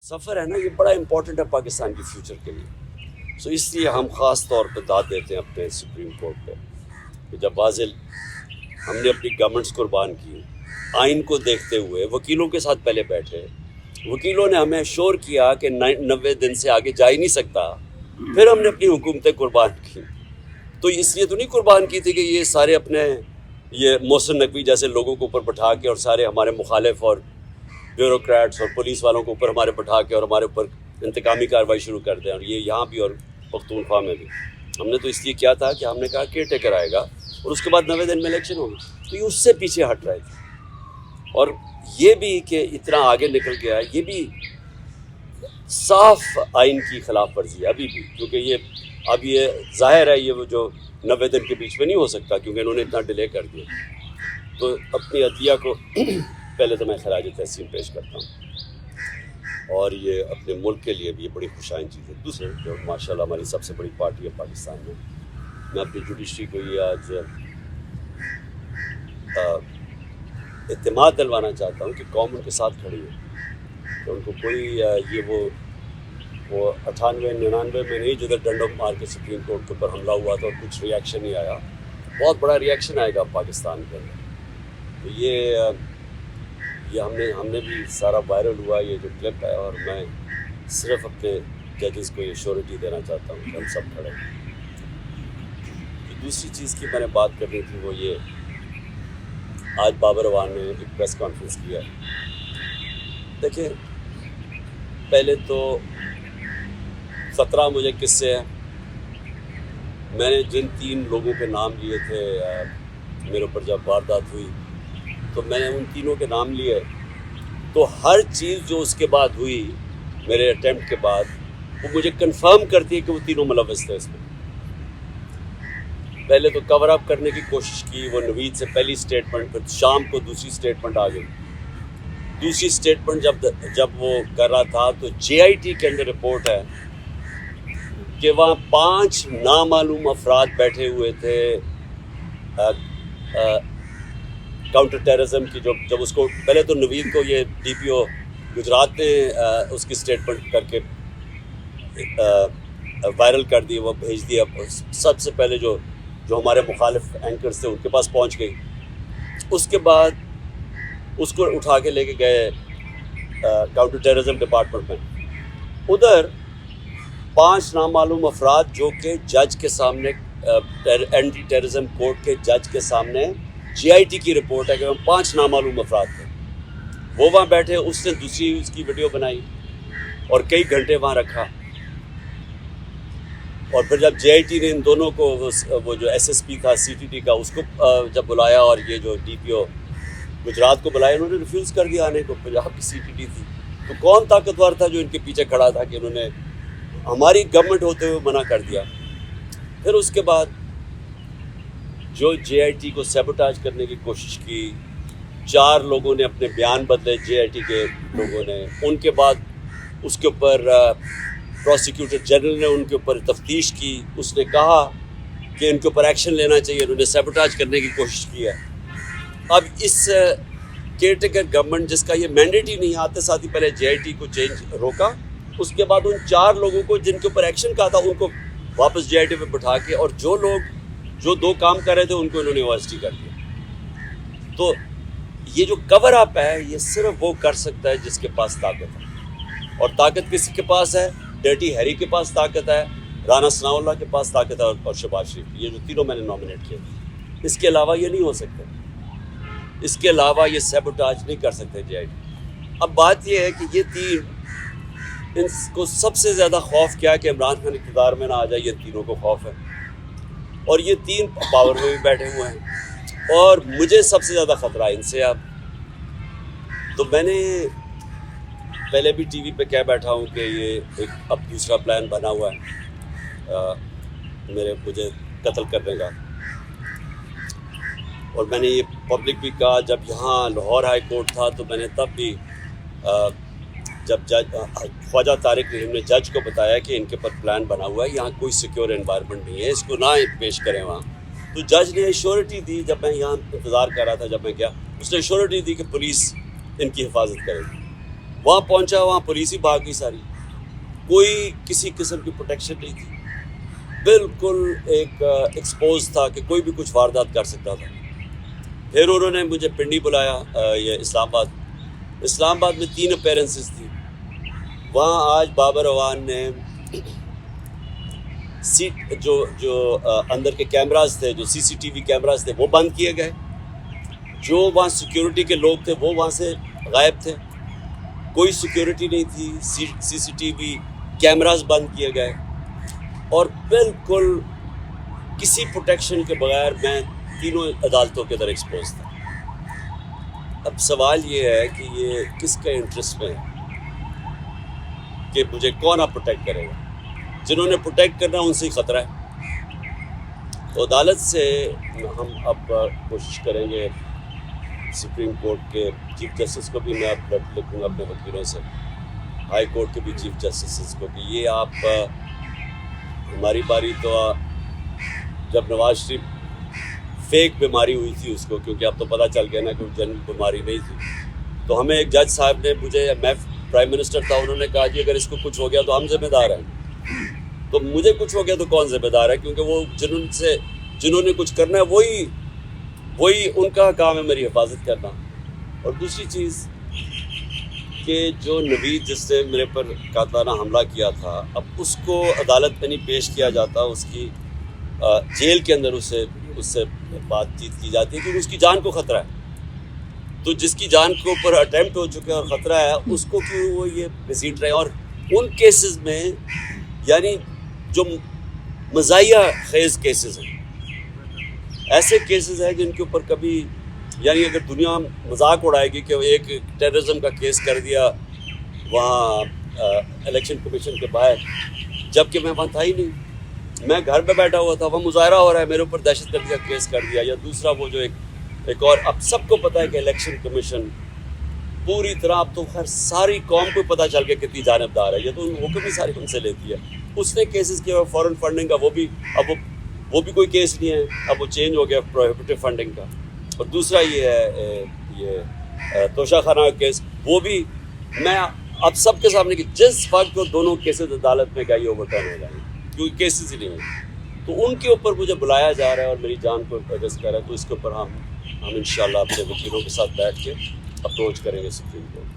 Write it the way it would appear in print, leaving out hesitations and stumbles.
سفر ہے نا یہ بڑا امپورٹنٹ ہے پاکستان کی فیوچر کے لیے. سو اس لیے ہم خاص طور پہ داد دیتے ہیں اپنے سپریم کورٹ پہ کہ جب واضح ہم نے اپنی گورنمنٹس قربان کی, آئین کو دیکھتے ہوئے وکیلوں کے ساتھ پہلے بیٹھے, وکیلوں نے ہمیں شور کیا کہ 90 دن سے آگے جا ہی نہیں سکتا, پھر ہم نے اپنی حکومتیں قربان کی. تو اس لیے تو نہیں قربان کی تھی کہ یہ سارے اپنے یہ محسن نقوی جیسے لوگوں کو اوپر بٹھا کے اور سارے ہمارے مخالف اور بیوروکریٹس اور پولیس والوں کو اوپر ہمارے بٹھا کے اور ہمارے اوپر انتقامی کارروائی شروع کر دیں, اور یہ یہاں بھی اور پختونخوا میں بھی. ہم نے تو اس لیے کیا تھا کہ ہم نے کہا کیئر ٹیکر آئے گا اور اس کے بعد 90 دن میں الیکشن ہوگی, تو یہ اس سے پیچھے ہٹ رہے تھے. اور یہ بھی کہ اتنا آگے نکل گیا ہے, یہ بھی صاف آئین کی خلاف ورزی ہے ابھی بھی, کیونکہ یہ اب یہ ظاہر ہے یہ وہ جو 90 دن کے بیچ میں نہیں ہو سکتا کیونکہ انہوں نے اتنا ڈیلے کر دیا. تو اپنی عدلیہ کو پہلے تو میں خراج تحسین پیش کرتا ہوں, اور یہ اپنے ملک کے لیے بھی یہ بڑی خوشائن چیز ہے. دوسرے جو ماشاء اللہ ہماری سب سے بڑی پارٹی ہے پاکستان میں اپنی جوڈیشری کو یہ آج اعتماد دلوانا چاہتا ہوں کہ قوم ان کے ساتھ کھڑی ہے, کہ ان کو کوئی یہ وہ 98-99 میں نہیں جدھر ڈنڈوں مار کے سپریم کورٹ کے اوپر حملہ ہوا تھا اور کچھ ریئیکشن نہیں آیا, بہت بڑا ریئیکشن آئے گا پاکستان کے اندر. تو یہ ہم نے بھی سارا وائرل ہوا یہ جو کلپ ہے, اور میں صرف اپنے ججز کو یہ شیورٹی دینا چاہتا ہوں کہ ہم سب کھڑے ہیں. دوسری چیز کی میں نے بات کرنی تھی وہ یہ, آج بابر اعوان نے ایک پریس کانفرنس کیا ہے. دیکھیں پہلے تو 17 مجھے قصے ہیں, میں نے جن 3 لوگوں کے نام لیے تھے میرے اوپر جب واردات ہوئی تو میں نے ان تینوں کے نام لیے, تو ہر چیز جو اس کے بعد ہوئی میرے اٹیمپٹ کے بعد وہ مجھے کنفرم کرتی ہے کہ وہ تینوں ملوث تھے اس میں. پہلے تو کور اپ کرنے کی کوشش کی, وہ نوید سے پہلی سٹیٹمنٹ, پھر شام کو دوسری سٹیٹمنٹ آ گئی. دوسری سٹیٹمنٹ جب وہ کر رہا تھا تو JIT کے اندر رپورٹ ہے کہ وہاں 5 نامعلوم افراد بیٹھے ہوئے تھے کاؤنٹر ٹیررزم کی. جب اس کو پہلے تو نوید کو یہ DPO گجرات نے اس کی سٹیٹمنٹ کر کے وائرل کر دی, وہ بھیج دیا سب سے پہلے جو ہمارے مخالف اینکرز تھے ان کے پاس پہنچ گئی. اس کے بعد اس کو اٹھا کے لے کے گئے کاؤنٹر ٹیررزم ڈپارٹمنٹ میں. ادھر 5 نامعلوم افراد جو کہ جج کے سامنے اینٹی ٹیررزم کورٹ کے جج کے سامنے JIT کی رپورٹ ہے کہ وہ 5 نامعلوم افراد تھے, وہ وہاں بیٹھے. اس نے دوسری اس کی ویڈیو بنائی اور کئی گھنٹے وہاں رکھا, اور پھر جب JIT نے ان دونوں کو وہ جو SSP تھا CTT کا اس کو جب بلایا اور یہ جو DPO گجرات کو بلایا, انہوں نے ریفیوز کر دیا آنے کو. پنجاب کی CTT تھی, تو کون طاقتور تھا جو ان کے پیچھے کھڑا تھا کہ انہوں نے ہماری گورنمنٹ ہوتے ہوئے منع کر دیا. پھر اس کے بعد جو JIT کو سیبوٹاج کرنے کی کوشش کی, 4 لوگوں نے اپنے بیان بدلے JIT کے لوگوں نے. ان کے بعد اس کے اوپر پروسیکیوٹر جنرل نے ان کے اوپر تفتیش کی, اس نے کہا کہ ان کے اوپر ایکشن لینا چاہیے, انہوں نے سیبوٹاج کرنے کی کوشش کی ہے. اب اس کیئر ٹیکر گورنمنٹ جس کا یہ مینڈیٹ ہی نہیں, آتے ساتھ ہی پہلے JIT کو چینج روکا, اس کے بعد ان 4 لوگوں کو جن کے اوپر ایکشن کہا تھا ان کو واپس JIT پہ بٹھا کے, اور جو لوگ جو 2 کام کر رہے تھے ان کو انہوں نے OST کر دیا. تو یہ جو کور اپ ہے یہ صرف وہ کر سکتا ہے جس کے پاس طاقت ہے, اور طاقت کس کے پاس ہے؟ ڈرٹی ہیری کے پاس طاقت ہے, رانا ثناءاللہ کے پاس طاقت ہے, اور شہباز شریف. یہ جو تینوں میں نے نامنیٹ کیے, اس کے علاوہ یہ نہیں ہو سکتے, اس کے علاوہ یہ سیبوٹاج نہیں کر سکتے JIT. اب بات یہ ہے کہ یہ 3 ان کو سب سے زیادہ خوف کیا کہ عمران خان اقتدار میں نہ آ جائے, یہ تینوں کو خوف ہے, اور یہ 3 پاور میں بھی بیٹھے ہوئے ہیں, اور مجھے سب سے زیادہ خطرہ ان سے. تو میں نے پہلے بھی TV پہ کہہ بیٹھا ہوں کہ یہ ایک اب دوسرا پلان بنا ہوا ہے مجھے قتل کرنے کا, اور میں نے یہ پبلک بھی کہا. جب یہاں لاہور ہائی کورٹ تھا تو میں نے تب بھی جب خواجہ طارق رحیم نے جج کو بتایا کہ ان کے پر پلان بنا ہوا ہے, یہاں کوئی سیکیور انوائرمنٹ نہیں ہے, اس کو نہ پیش کریں وہاں. تو جج نے ایشورٹی دی, جب میں یہاں انتظار کر رہا تھا, جب میں گیا اس نے ایشورٹی دی کہ پولیس ان کی حفاظت کرے گی. وہاں پہنچا, وہاں پولیس ہی بھاگ گئی ساری, کوئی کسی قسم کی پروٹیکشن نہیں تھی, بالکل ایک ایکسپوز تھا کہ کوئی بھی کچھ واردات کر سکتا تھا. پھر انہوں نے مجھے پنڈی بلایا, یہ اسلام آباد میں 3 اپیرنسز تھی. وہاں آج بابر اعوان نے جو اندر کے کیمراز تھے, جو سی سی ٹی وی کیمراز تھے, وہ بند کیے گئے. جو وہاں سیکیورٹی کے لوگ تھے وہ وہاں سے غائب تھے, کوئی سیکیورٹی نہیں تھی. سی سی ٹی وی کیمراز بند کیے گئے, اور بالکل کسی پروٹیکشن کے بغیر میں تینوں عدالتوں کے اندر ایکسپوز تھا. اب سوال یہ ہے کہ یہ کس کا انٹرسٹ میں ہے کہ مجھے کون آپ پروٹیکٹ کرے گا؟ جنہوں نے پروٹیکٹ کرنا ان سے ہی خطرہ ہے. تو عدالت سے ہم اب کوشش کریں گے, سپریم کورٹ کے چیف جسٹس کو بھی میں اب لکھوں گا اپنے وکیلوں سے, ہائی کورٹ کے بھی چیف جسٹس کو, کہ یہ آپ ہماری باری تو جب نواز شریف فیک بیماری ہوئی تھی اس کو, کیونکہ اب تو پتہ چل گیا نا کہ وہ جنرل بیماری نہیں تھی, تو ہمیں ایک جج صاحب نے میں پرائم منسٹر تھا, انہوں نے کہا کہ اگر اس کو کچھ ہو گیا تو ہم ذمہ دار ہیں. تو مجھے کچھ ہو گیا تو کون ذمہ دار ہے؟ کیونکہ وہ جنہوں نے کچھ کرنا ہے وہی ان کا کام ہے میری حفاظت کرنا. اور دوسری چیز کہ جو نوید جس نے میرے پر قاتلانہ حملہ کیا تھا, اب اس کو عدالت میں نہیں پیش کیا جاتا, اس کی جیل کے اندر اس سے بات چیت کی جاتی ہے کیونکہ اس کی جان کو خطرہ ہے. تو جس کی جان کے اوپر اٹیمپٹ ہو چکے اور خطرہ ہے, اس کو کیوں وہ یہ گھسیٹ رہے ہیں؟ اور ان کیسز میں یعنی جو مزاحیہ خیز کیسز ہیں, ایسے کیسز ہیں جن کے اوپر کبھی یعنی اگر دنیا مذاق اڑائے گی کہ ایک ٹیررزم کا کیس کر دیا وہاں الیکشن کمیشن کے باہر, جبکہ میں وہاں تھا ہی نہیں, میں گھر پہ بیٹھا ہوا تھا, وہ مظاہرہ ہو رہا ہے, میرے اوپر دہشت گردی کا کیس کر دیا. یا دوسرا وہ جو ایک اور, اب سب کو پتہ ہے کہ الیکشن کمیشن پوری طرح, اب تو خیر ساری قوم کو پتہ چل گیا کتنی جانبدار ہے, یہ تو حکم ہی ساری ان سے لیتی ہے. اس نے کیسز کیا فورن فنڈنگ کا, وہ بھی کوئی کیس نہیں ہے, اب وہ چینج ہو گیا پروہیبٹیو فنڈنگ کا. اور دوسرا یہ ہے یہ توشہ خانہ کا کیس, وہ بھی میں اب سب کے سامنے کہ جس وقت وہ دونوں کیسز عدالت میں گئی اوور ٹرن ہو جائیں گے کیونکہ کیسز ہی نہیں ہیں, تو ان کے اوپر مجھے بلایا جا رہا ہے اور میری جان کو ایڈریس کر رہا ہے. تو اس کے اوپر ہم انشاءاللہ اپنے وکیلوں کے ساتھ بیٹھ کے اپروچ کریں گے سپریم کورٹ.